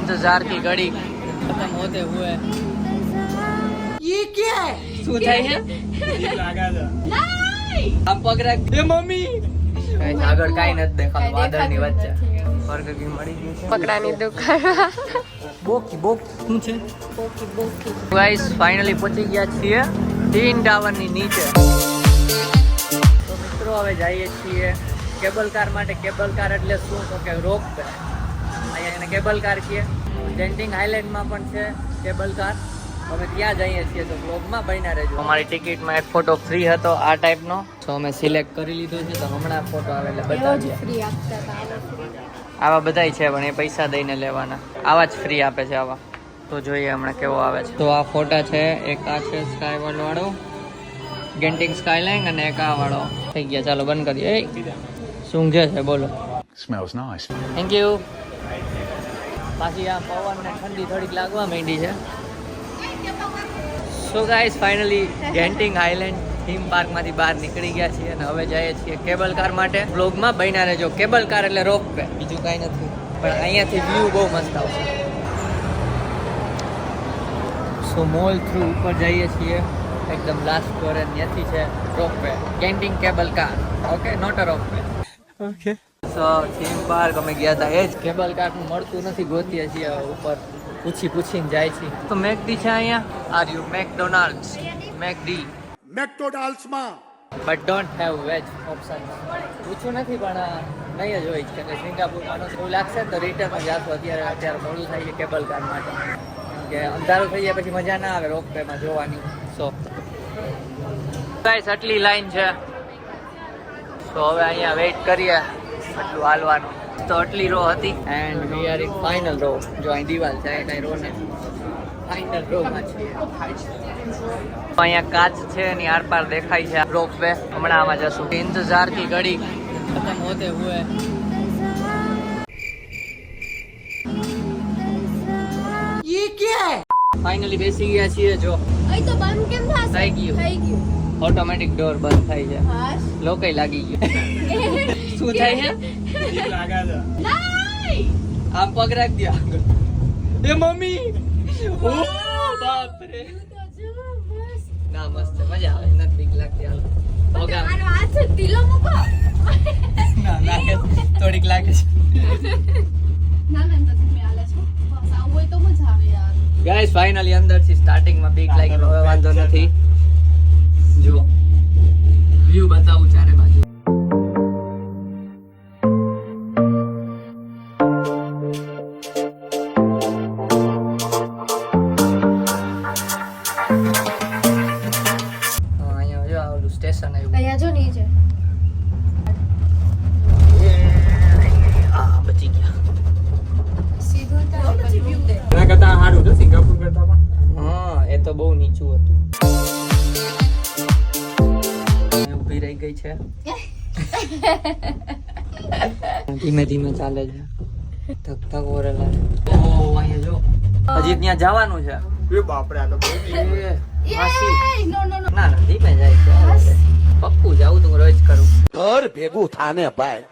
इंतजार की घड़ी खत्म होते हुए ये क्या है શું થાય છે આમ પગ રાખ એ મમ્મી કઈ આગળ કાઈ નથી દેખાતું વાદળની વચ્ચે બર્ગર કિંગ મળી ગયું છે પકડાની દુકાન બોકી શું છે બોકી ગાઈસ ફાઇનલી પહોંચી ગયા છીએ ટીન ટાવરની નીચે તો મિત્રો હવે જઈએ છીએ કેબલ કાર માટે કેબલ કાર એટલે શું તો કે રોપ વે અહીંયા એને કેબલ કાર કહીએ જેન્ટિંગ હાઈલેન્ડમાં પણ છે કેબલ કાર અમે ત્યાં જઈએ છીએ તો બ્લોગમાં બન્યા રહેજો અમારી ટિકિટમાં એક ફોટો ફ્રી હતો આ ટાઈપનો તો અમે સિલેક્ટ કરી લીધો છે તો હમણાં ફોટો આવે એટલે બતાવીએ ફ્રી આપતા હતા આવા બધાય છે પણ એ પૈસા દઈને લેવાના આવા જ ફ્રી આપે છે આવા તો જોઈએ હમણાં કેવો આવે છે તો આ ફોટા છે એક આ છે સ્કાય વર્લ્ડ વાળો ગેન્ટિંગ સ્કાયલાઇન અને એક આ વાળો થઈ ગયા ચાલો બંધ કરીએ એ સૂંઘે છે બોલો Smells nice. થેન્ક યુ બાકી આ પવન ને ઠંડી થોડીક લાગવા માંડી છે so guys finally Genting island theme park માંથી બહાર નીકળી ગયા છીએ અને હવે જઈએ છીએ કેબલ કાર માટે વ્લોગમાં બન્યા રહેજો કેબલ કાર એટલે રોપ વે બીજું કાંઈ નથી પણ અહીંયાથી વ્યૂ બહુ મસ્ત આવશે સો મોલ થ્રુ ઉપર જઈએ છીએ એકદમ લાસ્ટ ફ્લોર ત્યાંથી છે ropeway Genting cable car okay not a ropeway okay so theme park અમે ગયા હતા એ જ કેબલ કાર મળતું નથી ગોતીએ છીએ ઉપર પૂછીને જાય છે તો મેકડી છે અહીંયા આર યુ મેકડોનાલ્ડ્સ મેકડી મેકડોનાલ્ડ્સમાં but don't have veg option પૂછું નથી પણ નહીં જ હોય છે કે સિંગાપુરમાં એવું લાગશે ને તો રિટર્ન જ જાતું અત્યારે મોડું થાય છે કેબલ કાર માટે કે અંધારું થઈ જાય પછી મજા ના આવે રોપ વેમાં જોવાની સો ગાઈસ આટલી લાઈન છે તો હવે અહીંયા વેઇટ કરીએ આટલું હાલવાનું તો આટલી રો હતી and we are in final row જો અહીં દિવાલ છે અહીં રો ને ફાઇનલ રો માં છીએ અહીંયા કાચ છે એની આર પાર દેખાય છે રોપ વે હમણાં આમાં જશું इंतजार की घड़ी खत्म होते हुए ये क्या है ફાઇનલી બેસી ગયા છીએ જો અહીં તો બંધ કેમ થશે થઈ ગયું ઓટોમેટિક ડોર બંધ થાય છે લોકઈ લાગી ગયું શું થાય છે આમ પગ રાખ દે આગળ એ મમ્મી ઓ બાપ રે ના મસ્ત મજા આવે નથી બીક લાગતી હાલ ઓગા મારો હાથ ઢીલો મૂકો ના લાગે થોડીક લાગે છે ના તો તમે આલે છો બસ આવું હોય તો મજા આવે યાર ગાઈસ ફાઇનલી અંદર થી સ્ટાર્ટિંગ માં બીક લાગી હવે વાંધો નથી જો વ્યૂ બતાવું ચારે બાજુ અહીંયા જો આવું સ્ટેશન આવ્યું અહીંયા જો નીચે આ બચી ગયા સીધું તો પછી વ્યૂ દે એના કરતા સારું છે સિંગાપુર કરતા પણ હા એ તો બહુ નીચું હતું ઊભી રહી ગઈ છે ધીમે ધીમે ચાલે છે ધક ધક ઓરેલા ઓ અહીંયા જો હજી ત્યાં જવાનું છે એ બાપરે આ તો બહુ માસી નો નો નો ના ના ધીમે જાય છે પક્કું જાવું તો રોજ કરું ઘર ભેગું થાને ભાઈ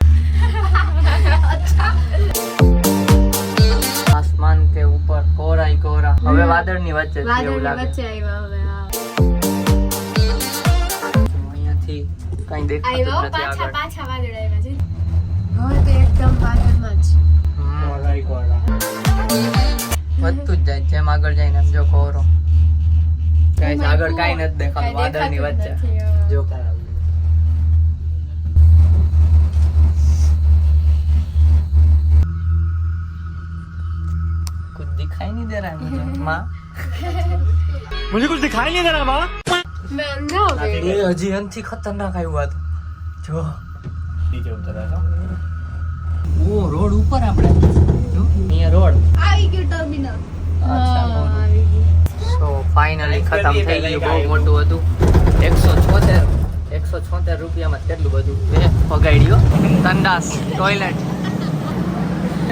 આસમાન કે ઉપર કોરા ही कोरा હવે વાદળની વચ્ચે છે એવું વાદળની લાગે વચ્ચે આવ્યા હવે હા અહીંયાથી કઈ દેખાતું આવ્યા નથી આગળ પાછા વાદળ આવ્યા છે હવે તો એકદમ વાદળમાં જ કોરાઈ કોરા વધતું જ જાય જેમ આગળ જાય ને એમ જો કોરો ગાઈસ આગળ કાઈ નથી દેખાતું વાદળની વચ્ચે જો कुछ दिखाई नहीं दे रहा है मुझे माँ मुझे कुछ दिखाई नहीं दे रहा माँ મેં અંધા હો ગઈ ये हजी अंती खतरनाक આવ્યું હતું જો નીચે ઉતર્યા ઓ રોડ ઉપર આપણે જો અહીંયા રોડ આવી ગયું ટર્મિનલ અચ્છા આવી ગયું સો ફાઇનલી ખતમ થઈ ગયું બહુ મોટું હતું 176 રૂપિયામાં કેટલું બધું પગાડ્યો સંડાસ ટોયલેટ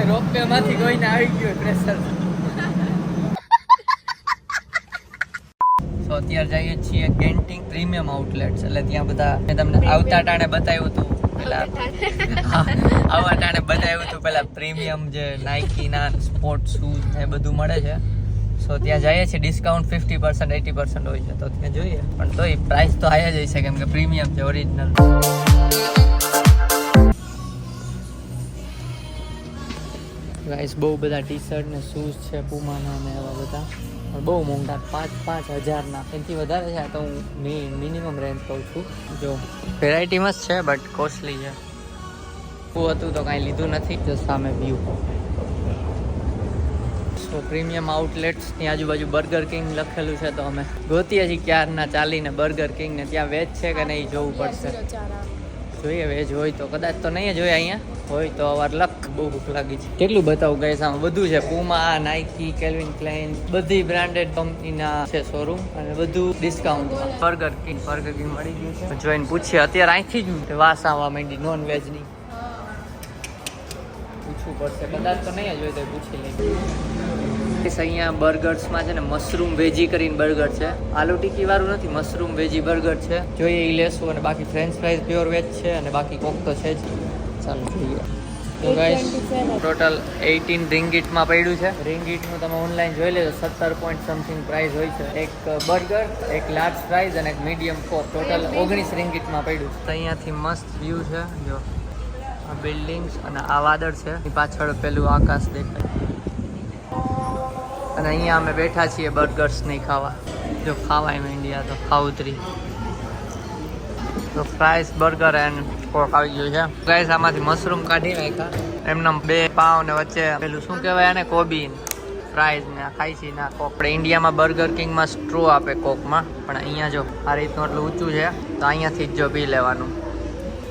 રોપવે માંથી કોઈને આવી ગયું પ્રેશર સો અત્યારે જઈએ છીએ ગેન્ટિંગ પ્રીમિયમ આઉટલેટ્સ એટલે ત્યાં બધા મેં તમને આવતા ટાણે બતાવ્યું હતું પેલા આવા ટાણે બતાવ્યું હતું પેલા પ્રીમિયમ જે નાઇકી ના સ્પોર્ટ શૂઝ એ બધું મળે છે. સો ત્યાં જઈએ છીએ, ડિસ્કાઉન્ટ 50% 80% હોય છે, તો ત્યાં જોઈએ. પણ તોય પ્રાઇસ તો હાઈ જ હશે કેમ કે પ્રીમિયમ છે, ઓરિજિનલ. ગાઈસ બહુ બધા ટી શર્ટ ને શૂઝ છે પુમાના ને એવા બધા, પણ બહુ મોંઘા, 5-5 હજારના. એનાથી વધારે છે તો હું મિનિમમ રેન્જ કહું છું. જો વેરાયટી મસ્ત છે બટ કોસ્ટલી છે. શું હતું તો કાંઈ લીધું નથી. જો સામે વ્યૂ. સો પ્રીમિયમ આઉટલેટ્સની આજુબાજુ બર્ગર કિંગ લખેલું છે, તો અમે ગોતીએ છીએ ક્યારના ચાલીને બર્ગર કિંગ ને. ત્યાં વેજ છે કે નહીં જોવું પડશે. જોઈએ વેજ હોય તો, કદાચ તો નહીં જ હોય, અહીંયા હોય તો અવાર લક. બહુ ભૂખ લાગી છે. કેટલું બતાવું ગાઈસ, આમાં બધું છે. પુમા, નાઇકી, કેલ્વિન ક્લાઇન, બધી બ્રાન્ડેડ કંપનીના છે શોરૂમ, અને બધું ડિસ્કાઉન્ટ. બર્ગર કિંગ મળી ગયું છે. જોઈને પૂછીએ, અત્યારે અહીંથી જ વાસ આવવા માંડી નોન વેજની. પૂછવું પડશે, કદાચ તો નહીં જ હોય તો પૂછી લઈએ. અહીંયા બર્ગર્સમાં છે ને મશરૂમ વેજી કરીને બર્ગર છે. આલુ ટિક્કી વાળું નથી, મશરૂમ વેજી બર્ગર છે. જોઈએ એ લેશું. અને બાકી ફ્રેન્ચ ફ્રાઈઝ પ્યોર વેજ છે, અને બાકી કોક તો છે જ. ચાલો જોઈએ. તો ગાઈસ ટોટલ 18 રિંગીટમાં પડ્યું છે. રિંગીટનું તમે ઓનલાઈન જોઈ લેજો, 17 પોઈન્ટ સમથિંગ પ્રાઇસ હોય છે. એક બર્ગર, એક લાર્જ ફ્રાઈઝ અને એક મીડિયમ કોક. ટોટલ 19 રિંગીટમાં પડ્યું છે. અહીંયાથી મસ્ત વ્યૂ છે. જો આ બિલ્ડિંગ્સ અને આ વાદળ છે, એની પાછળ પેલું આકાશ દેખાય. અને અહીંયા અમે બેઠા છીએ બર્ગર્સ નહીં ખાવા. જો ખાવાય માંડ્યા તો ખાઉતરી. તો ફ્રાઈસ બર્ગર એન્ડ કોક આવી ગયું છે. ગાઈસ આમાંથી મશરૂમ કાઢી નાખ્યા. એમના 2 પાવ ને વચ્ચે પેલું શું કહેવાય એને, કોબી ફ્રાઈઝ ને ખાઈ છે ના કોક. આપણે ઇન્ડિયામાં બર્ગર કિંગમાં સ્ટ્રો આપે કોકમાં, પણ અહીંયા જો આ રીતનું એટલું ઊંચું છે, તો અહીંયાથી જ જો પી લેવાનું.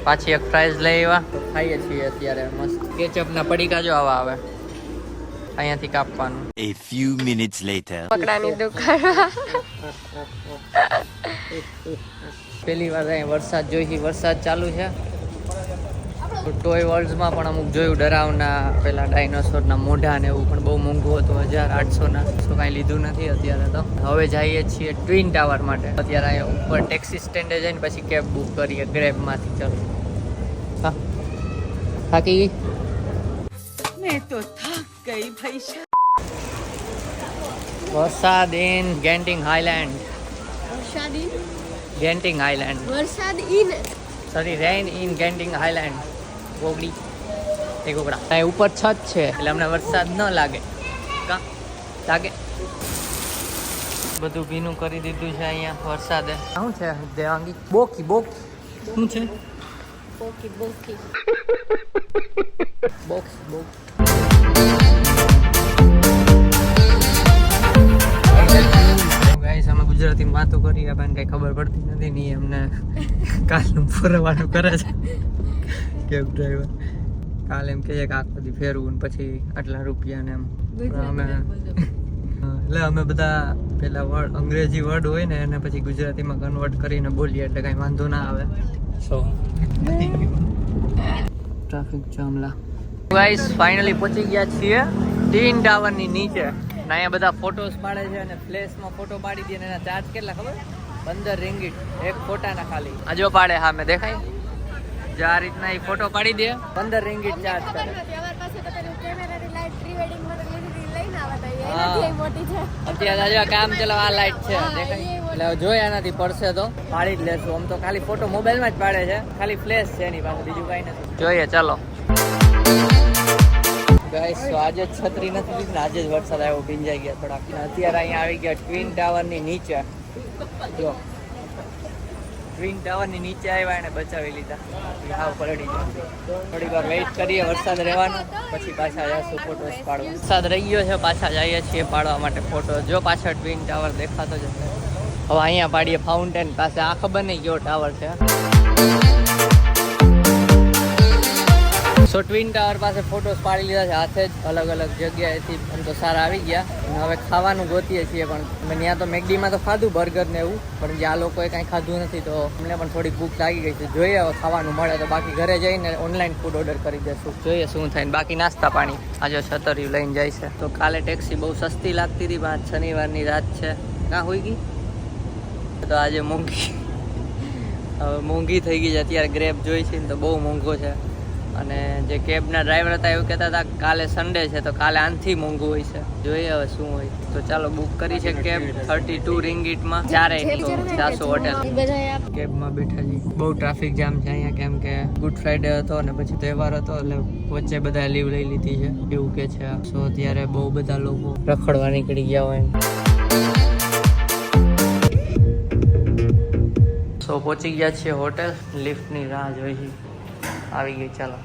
પાછી એક ફ્રાઈઝ લઈ આવ્યા, તો ખાઈએ છીએ અત્યારે મસ્ત. કેચઅપના પડીકા જો આવા આવે, અહીંયાથી કાપવાનું. A few minutes later. પકડાની દુકાન. પહેલી વાર અહીંયા વરસાદ જોઈ. વરસાદ ચાલુ છે. ટોય વર્લ્ડમાં પણ અમુક જોયું ડરાવના પેલા ડાયનોસોરના મોઢા ને એવું, પણ બહુ મોંઘું હતું, 1800ના. તો કાંઈ લીધું નથી અત્યારે. તો હવે જઈએ છીએ ટ્વિન ટાવર માટે. અત્યારે અહીંયા ઉપર ટેક્સી સ્ટેન્ડે જઈને પછી કેબ બુક કરીએ ગ્રેબમાંથી. ચાલો. હા થાકી ગઈ મેં તો થાક ગઈ ભાઈ. વરસાદ in Genting Highland. Genting Highland. Sorry, rain in Genting Highland. ગોગડી એ ગોગડા. ત્યાં ઉપર છત છે એટલે અમને વરસાદ ન લાગે. કા લાગે? બધું ભીનું કરી દીધું છે અહીંયા વરસાદે. શું છે દેવાંગી? બોકી શું છે? બોકી ગાઈસ અમે ગુજરાતીમાં વાતો કરી, આપણને કઈ ખબર પડતી નથી. નહીં અમને કાલનું ફરવાનું કરે છે કેબ ડ્રાઈવર. કાલ એમ કહે છે કે આખો દી ફેરવું ને પછી આટલા રૂપિયા ને એમ. અમે એટલે અમે બધા પેલા વર્ડ અંગ્રેજી વર્ડ હોય ને એને પછી ગુજરાતીમાં કન્વર્ટ કરીને બોલીએ એટલે કઈ વાંધો ના આવે. સો ટ્રાફિક જામલા. ગાઈસ ફાઇનલી પહોંચી ગયા છીએ ટ્વિન ટાવરની નીચે. અહીંયા બધા ફોટોસ પાડે છે અને ફ્લેશમાં ફોટો પાડી દે. એના ચાર્જ કેટલા ખબર? 15 રિંગીટ એક ફોટાના ખાલી. આ જો પાડે હા મેં દેખાય જે આ રીતના એ ફોટો પાડી દે, 15 રિંગીટ ચાર્જ કરે. અત્યારે કામ ચલાવ આ લાઈટ છે દેખાય. એટલે જોઈ આનાથી પડશે તો પાડી જ લેશું. આમ તો ખાલી ફોટો મોબાઈલમાં જ પાડે છે, ખાલી ફ્લેશ છે એની પાસે, બીજું કઈ નથી. જોઈએ ચાલો. ગાઈસ તો આજે છત્રી નથી લીધી ને આજે જ વરસાદ આવ્યો, ભીંજાઈ ગયા થોડાક. અત્યારે અહીંયા આવી ગયા ટ્વિન ટાવરની નીચે. જો ટ્વિન ટાવરની નીચે આવ્યા એને બચાવી લીધા. હાવ પલળી ગયા. થોડી વાર વેઇટ કરીએ વરસાદ રહેવાનું, પછી પાછા જઈશું ફોટોસ પાડવા. વરસાદ રહી ગયો છે, પાછા જઈએ છીએ પાડવા માટે ફોટો. જો પાછળ ટ્વિન ટાવર દેખાતો જ હશે. હવે અહીંયા પાડીએ ફાઉન્ટેન પાસે. આ ખબર નહીં કયો ટાવર છે. સો ટ્વિન ટાવર પાસે ફોટોસ પાડી લીધા છે હાથે જ, અલગ અલગ જગ્યાએથી. એમ તો સારા આવી ગયા. અને હવે ખાવાનું ગોતીએ છીએ, પણ અમે ત્યાં તો મેકડીમાં તો ખાધું બર્ગર ને એવું, પણ જે આ લોકોએ કાંઈ ખાધું નથી, તો અમને પણ થોડી ભૂખ લાગી ગઈ છે. જોઈએ હવે ખાવાનું મળે તો બાકી ઘરે જઈને ઓનલાઈન ફૂડ ઓર્ડર કરી દઈશું. જોઈએ શું થાય ને. બાકી નાસ્તા પાણી આજે છતરિયું લઈને જાય છે. તો કાલે ટેક્સી બહુ સસ્તી લાગતી હતી, પણ શનિવારની રાત છે કાં હોઈ ગઈ તો આજે મોંઘી હવે મોંઘી થઈ ગઈ છે અત્યારે. ગ્રેબ જોઈ છે ને તો બહુ મોંઘો છે. અને જે કેબના ડ્રાઈવર હતા એવું કહેતા હતા કાલે સન્ડે છે તો કાલે આનથી મોંઘું હોય છે. જોઈએ હવે શું હોય. તો ચાલો બુક કરી છે કેબ 32 રિંગીટમાં 4 તો જાશો હોટેલ. કેબમાં બેઠા છીએ. બહુ ટ્રાફિક જામ છે અહીંયા કેમ કે ગુડ ફ્રાઈડે હતો અને પછી તહેવાર હતો એટલે વચ્ચે બધા લીવ લઈ લીધી છે એવું કે છે. સો અત્યારે બહુ બધા લોકો રખડવા નીકળી ગયા હોય. સો પહોંચી ગયા છીએ હોટેલ. લિફ્ટની રાહ જોઈ છે. આવી ગઈ ચાલો.